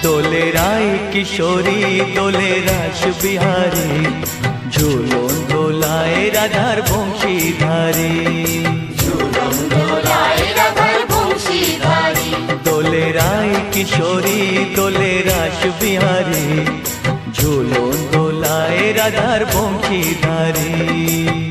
দোলে রায় কিশোরী দোলে রাস বিহারী, ঝুলন দোলায় রাধার বংশীধারী। ঝুলন দোলায় রাধার বংশীধারী। দোলে রায় কিশোরী দোলে রাস বিহারী, ঝুলন দোলায় রাধার বংশীধারী।